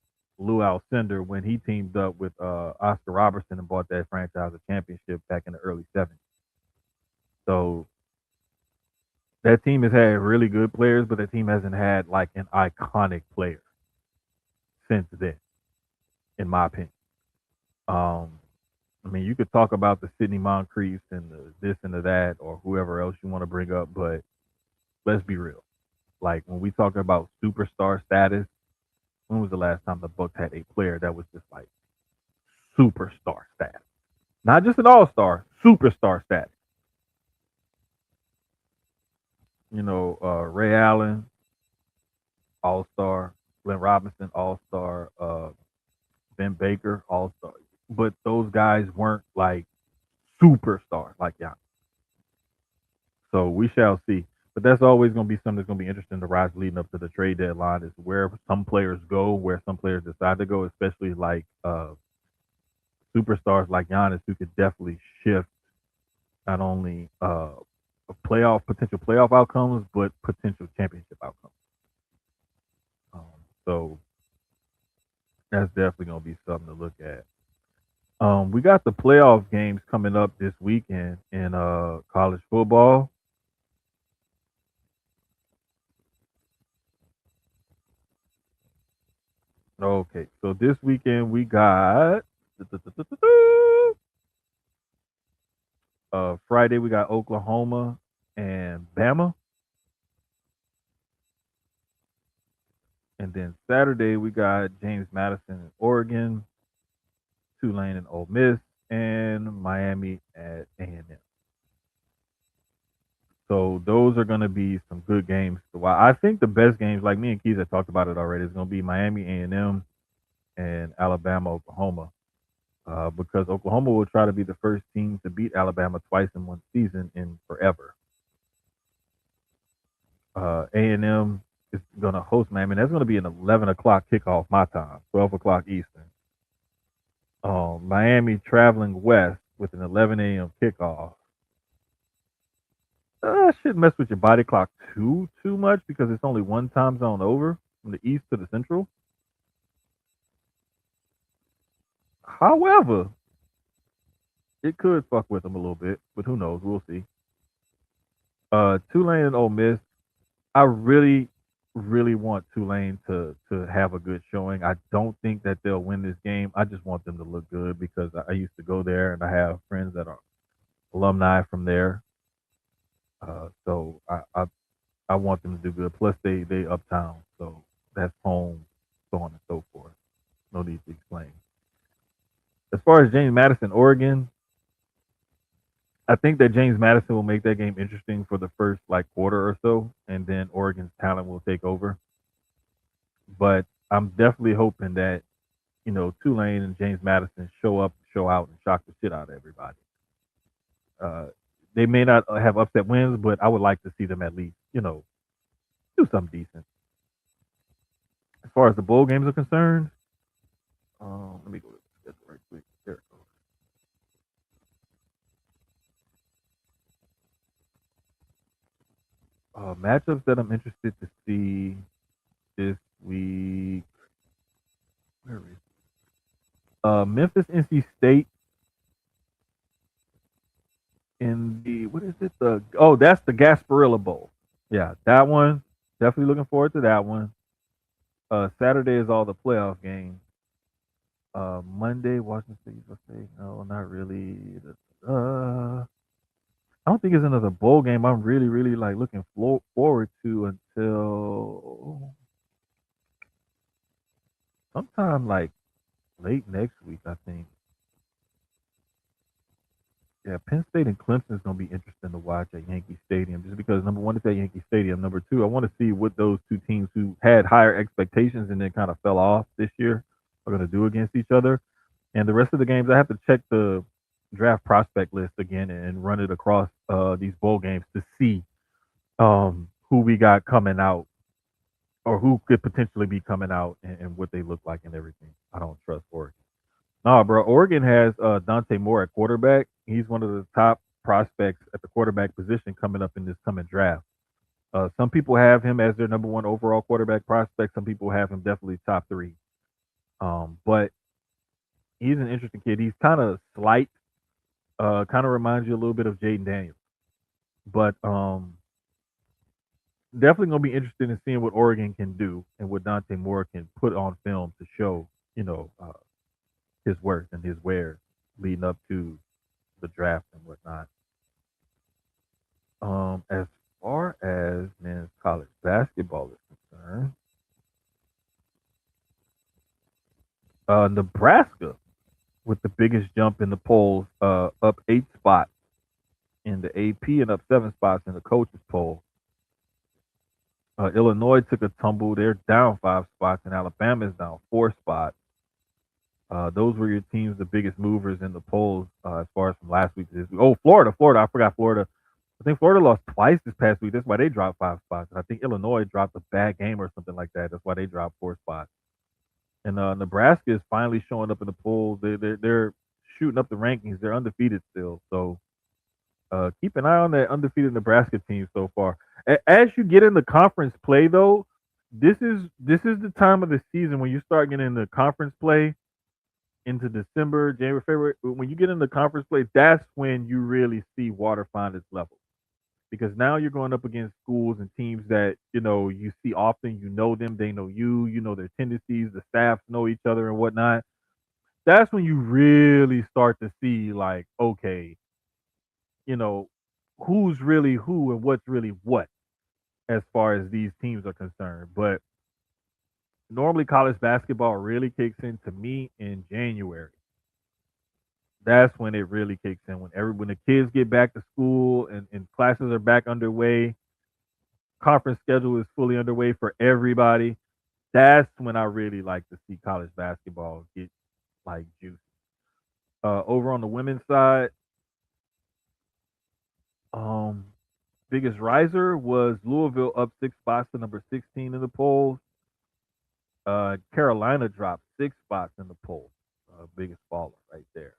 Lou Alcindor when he teamed up with Oscar Robertson and bought that franchise a championship back in the early '70s. So that team has had really good players, but that team hasn't had like an iconic player since then, in my opinion. Um, I mean, you could talk about the Sidney Moncriefs and the this and the that, or whoever else you want to bring up, but let's be real. Like when we talk about superstar status, when was the last time the Bucks had a player that was just like superstar status? Not just an all-star, superstar status. Ray Allen, all-star. Glenn Robinson, all-star. Ben Baker, all-star. But those guys weren't like superstars like Giannis. So we shall see. But that's always going to be something that's going to be interesting to watch leading up to the trade deadline is where some players go, where some players decide to go, especially like superstars like Giannis who could definitely shift not only potential playoff outcomes, but potential championship outcomes. So that's definitely going to be something to look at. We got the playoff games coming up this weekend in college football. Okay, so this weekend we got Friday we got Oklahoma and Bama, and then Saturday we got James Madison and Oregon, Tulane and Ole Miss, and Miami at A&M. So those are going to be some good games to watch. I think the best games, like me and Keys have talked about it already, is going to be Miami A&M and Alabama Oklahoma, because Oklahoma will try to be the first team to beat Alabama twice in one season in forever. A&M is going to host Miami. That's going to be an 11 o'clock kickoff my time, 12 o'clock Eastern. Miami traveling west with an 11 a.m. kickoff. Shouldn't mess with your body clock too much because it's only one time zone over from the east to the central. However, it could fuck with them a little bit, but who knows? We'll see. Tulane and Ole Miss. I really, really want Tulane to have a good showing. I don't think that they'll win this game. I just want them to look good because I used to go there and I have friends that are alumni from there. So I want them to do good. Plus they uptown, so that's home, so on and so forth. No need to explain. As far as James Madison, Oregon, I think that James Madison will make that game interesting for the first like quarter or so, and then Oregon's talent will take over. But I'm definitely hoping that Tulane and James Madison show up, show out, and shock the shit out of everybody. Uh, they may not have upset wins, but I would like to see them at least do something decent. As far as the bowl games are concerned, let me go to the schedule right quick. There it goes. Matchups that I'm interested to see this week. Where is it? Memphis, NC State in the what is it? That's the Gasparilla Bowl. Yeah, that one. Definitely looking forward to that one. Saturday is all the playoff games. Monday, Washington State. No, not really. I don't think it's another bowl game. I'm really, really like looking forward to until sometime like late next week. I think. Yeah, Penn State and Clemson is going to be interesting to watch at Yankee Stadium, just because number one, it's at Yankee Stadium. Number two, I want to see what those two teams who had higher expectations and then kind of fell off this year are going to do against each other. And the rest of the games, I have to check the draft prospect list again and run it across these bowl games to see who we got coming out or who could potentially be coming out and what they look like and everything. I don't trust Oregon. No, bro. Oregon has Dante Moore at quarterback. He's one of the top prospects at the quarterback position coming up in this coming draft. Some people have him as their number one overall quarterback prospect. Some people have him definitely top three. But he's an interesting kid. He's kind of slight, kind of reminds you a little bit of Jaden Daniels. But definitely gonna be interested in seeing what Oregon can do and what Dante Moore can put on film to show, his worth and his wares leading up to the draft and whatnot. As far as men's college basketball is concerned, Nebraska with the biggest jump in the polls, up 8 spots in the AP and up 7 spots in the coaches poll. Illinois took a tumble; they're down 5 spots, and Alabama is down 4 spots. Those were your teams, the biggest movers in the polls as far as from last week to this week. Oh, Florida! I forgot Florida. I think Florida lost twice this past week. That's why they dropped 5 spots. And I think Illinois dropped a bad game or something like that. That's why they dropped 4 spots. And Nebraska is finally showing up in the polls. They're shooting up the rankings. They're undefeated still. So keep an eye on that undefeated Nebraska team so far. As you get into conference play, though, this is the time of the season when you start getting into conference play into December, January, February. When you get into conference play, that's when you really see water find its level because now you're going up against schools and teams that you see often. You know them, they know you. You know their tendencies. The staffs know each other and whatnot. That's when you really start to see like, okay, you know, who's really who and what's really what as far as these teams are concerned. But normally college basketball really kicks in to me in January. That's when it really kicks in. When the kids get back to school and classes are back underway, conference schedule is fully underway for everybody. That's when I really like to see college basketball get like juicy. Over on the women's side, um, biggest riser was Louisville up 6 spots to number 16 in the polls. Carolina dropped 6 spots in the poll. Biggest faller right there.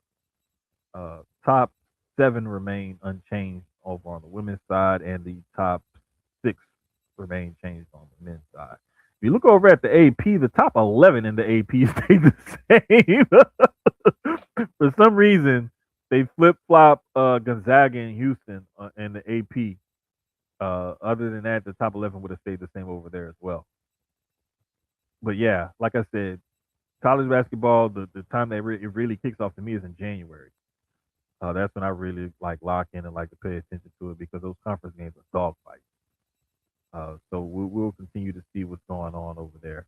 Top 7 remain unchanged over on the women's side, and the top 6 remain changed on the men's side. If you look over at the AP, the top 11 in the AP stay the same. For some reason, they flip flop Gonzaga and Houston in the AP. Other than that, the top 11 would have stayed the same over there as well. But yeah, like I said, college basketball, the time that it really kicks off to me is in January. That's when I really like lock in and like to pay attention to it because those conference games are dogfights. So we'll continue to see what's going on over there.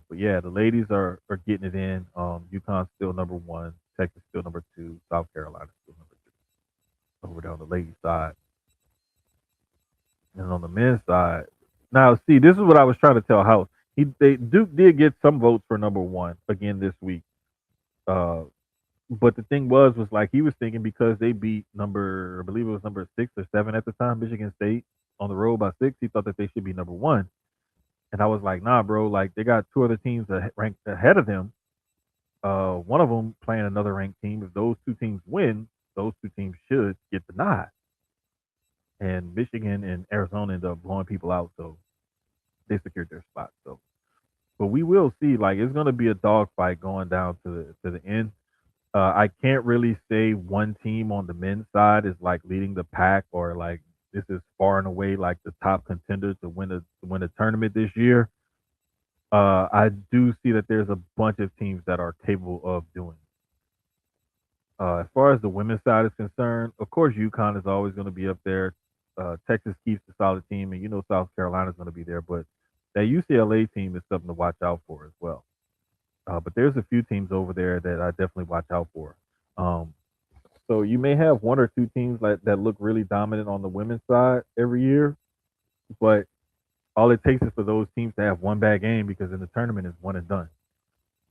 But yeah, the ladies are getting it in. UConn's still number one, Texas still number two, South Carolina still number three. Over there on the ladies' side, and on the men's side, now see this is what I was trying to tell House. Duke did get some votes for number one again this week. Uh, but the thing was like he was thinking because they beat number I believe it was number 6 or 7 at the time, Michigan State on the road by 6. He thought that they should be number one, and I was like, nah, bro. Like they got 2 other teams ranked ahead of them. One of them playing another ranked team. If those 2 teams win, those 2 teams should get the nod. And Michigan and Arizona ended up blowing people out, so they secured their spot. So, but we will see. Like it's going to be a dogfight going down to the end. I can't really say one team on the men's side is like leading the pack or like this is far and away like the top contender to win a tournament this year. I do see that there's a bunch of teams that are capable of doing. As far as the women's side is concerned, of course, UConn is always going to be up there. Texas keeps a solid team, and South Carolina is going to be there. But that UCLA team is something to watch out for as well. But there's a few teams over there that I definitely watch out for. Um, so you may have 1 or 2 teams that look really dominant on the women's side every year, but all it takes is for those teams to have one bad game because in the tournament is one and done.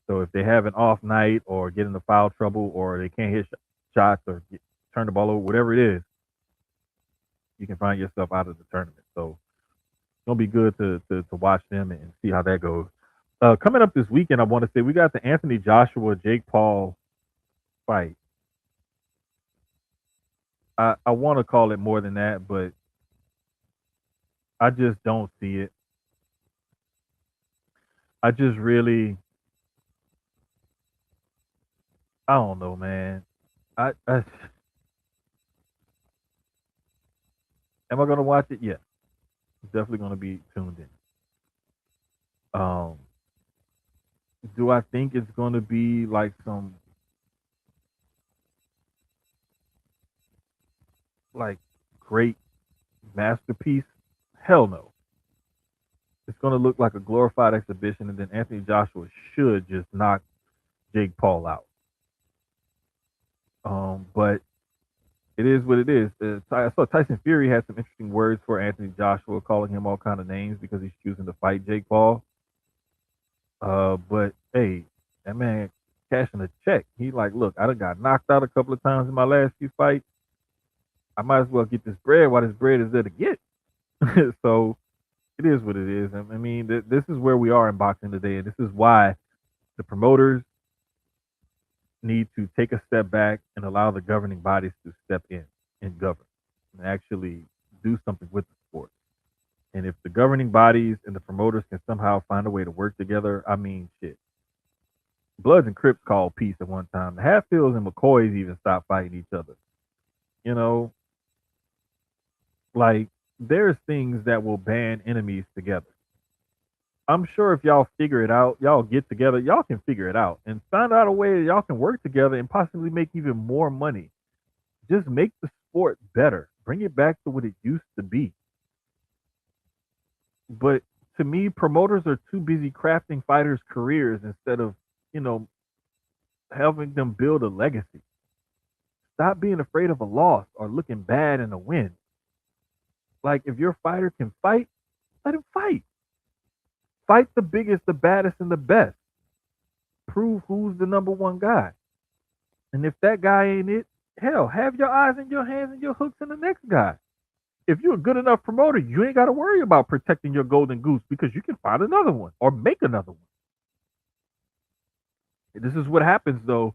So if they have an off night or get into foul trouble or they can't hit shots or turn the ball over, whatever it is, you can find yourself out of the tournament. So it's gonna be good to watch them and see how that goes. Coming up this weekend, I want to say we got the Anthony Joshua Jake Paul fight. I want to call it more than that, but I just don't see it. I just really I don't know, man. I am I gonna watch it? Yeah, definitely gonna be tuned in. Do I think it's gonna be like some like great masterpiece? Hell no. It's gonna look like a glorified exhibition, and then Anthony Joshua should just knock Jake Paul out. But it is what it is. I saw Tyson Fury had some interesting words for Anthony Joshua, calling him all kind of names because he's choosing to fight Jake Paul. But hey, that man cashing a check. He like, look, I done got knocked out a couple of times in my last few fights. I might as well get this bread while this bread is there to get. So it is what it is. I mean, this is where we are in boxing today, and this is why the promoters need to take a step back and allow the governing bodies to step in and govern and actually do something with the sport. And if the governing bodies and the promoters can somehow find a way to work together, I mean, shit. Bloods and Crips called peace at one time. The Hatfields and McCoys even stopped fighting each other. You know, like there's things that will band enemies together. I'm sure if y'all figure it out, y'all get together, y'all can figure it out and find out a way that y'all can work together and possibly make even more money. Just make the sport better. Bring it back to what it used to be. But to me, promoters are too busy crafting fighters' careers instead of, you know, helping them build a legacy. Stop being afraid of a loss or looking bad in a win. Like if your fighter can fight, let him fight. Fight the biggest, the baddest, and the best. Prove who's the number one guy. And if that guy ain't it, hell, have your eyes and your hands and your hooks in the next guy. If you're a good enough promoter, you ain't got to worry about protecting your golden goose because you can find another one or make another one. This is what happens though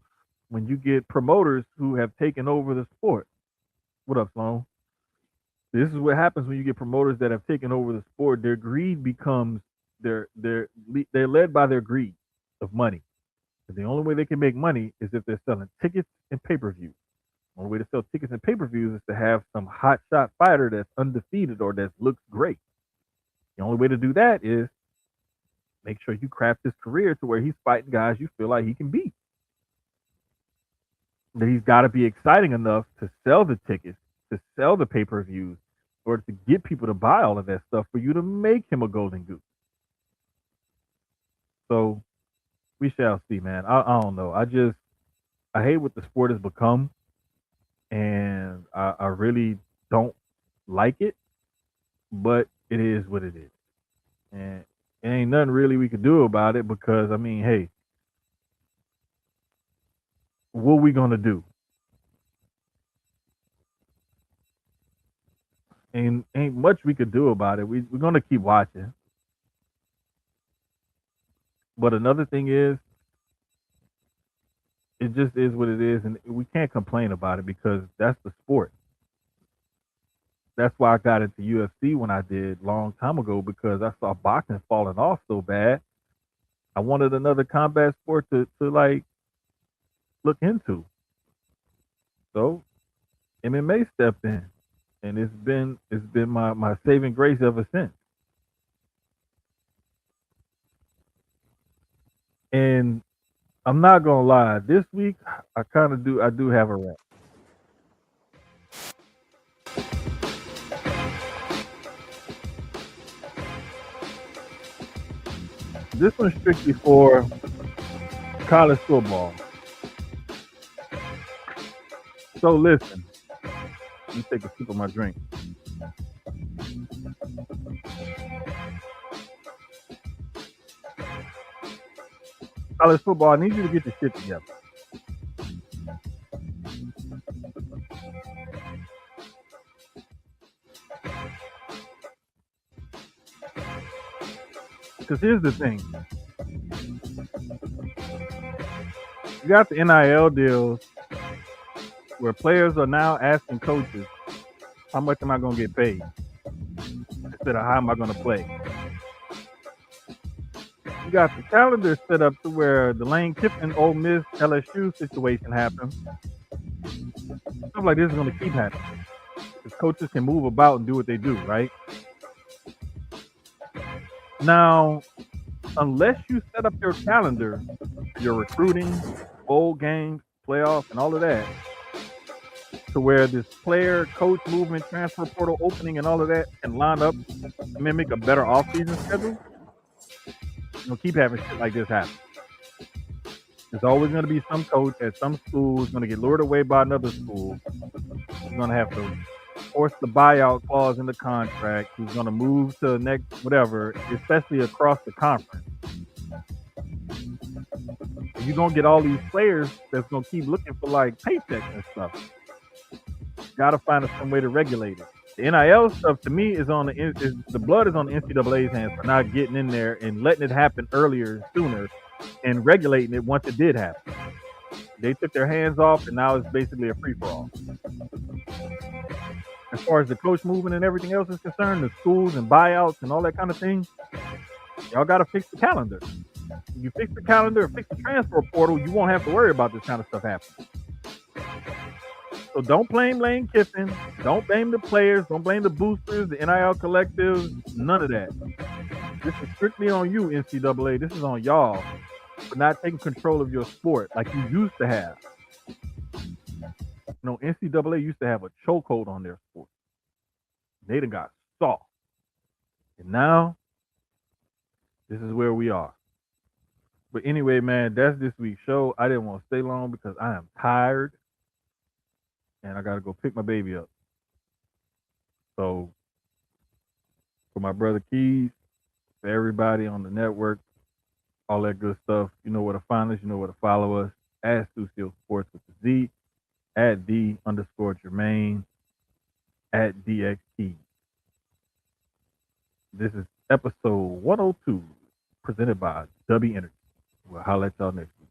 when you get promoters who have taken over the sport. What up, Sloan? This is what happens when you get promoters that have taken over the sport. Their greed becomes they're led by their greed of money. And the only way they can make money is if they're selling tickets and pay per views. The only way to sell tickets and pay per views is to have some hot shot fighter that's undefeated or that looks great. The only way to do that is make sure you craft his career to where he's fighting guys you feel like he can beat. That he's got to be exciting enough to sell the tickets, to sell the pay per views, or to get people to buy all of that stuff for you to make him a golden goose. So we shall see, man. I don't know. I hate what the sport has become, and I really don't like it, but it is what it is, and it ain't nothing really we could do about it because I mean, hey, what we gonna do? Ain't much we could do about it. We're gonna keep watching. But another thing is, it just is what it is, and we can't complain about it because that's the sport. That's why I got into UFC when I did long time ago because I saw boxing falling off so bad. I wanted another combat sport to like look into. So MMA stepped in, and it's been my saving grace ever since. And I'm not gonna lie, this week I do have a rant. This one's strictly for college football. So listen, let me take a sip of my drink. College football, I need you to get your shit together. Because here's the thing. You got the NIL deals where players are now asking coaches, how much am I gonna get paid? Instead of how am I gonna play? You got the calendar set up to where the Lane Kiffin Ole Miss LSU situation happens. Stuff like this is going to keep happening because coaches can move about and do what they do, right? Now, unless you set up your calendar, your recruiting, bowl games, playoffs, and all of that, to where this player, coach movement, transfer portal opening, and all of that can line up to mimic a better offseason schedule, you'll keep having shit like this happen. There's always going to be some coach at some school who's going to get lured away by another school. Who's going to have to force the buyout clause in the contract. Who's going to move to the next whatever, especially across the conference. You're going to get all these players that's going to keep looking for like paychecks and stuff. Got to find some way to regulate it. The NIL stuff to me is on the blood is on the NCAA's hands for not getting in there and letting it happen earlier and sooner and regulating it once it did happen. They took their hands off and now it's basically a free for all. As far as the coach movement and everything else is concerned, the schools and buyouts and all that kind of thing, y'all got to fix the calendar. If you fix the calendar or fix the transfer portal, you won't have to worry about this kind of stuff happening. So don't blame Lane Kiffin. Don't blame the players. Don't blame the boosters, the NIL collectives. None of that. This is strictly on you, NCAA. This is on y'all for not taking control of your sport like you used to have. You know, NCAA used to have a chokehold on their sport. They done got soft. And now, this is where we are. But anyway, man, that's this week's show. I didn't want to stay long because I am tired. And I got to go pick my baby up. So, for my brother Keys, for everybody on the network, all that good stuff, you know where to find us. You know where to follow us. At Stu Steele Sports with the Z. At D_Jermaine. At DX Keys. This is episode 102, presented by Dubby Energy. We'll holler at y'all next week.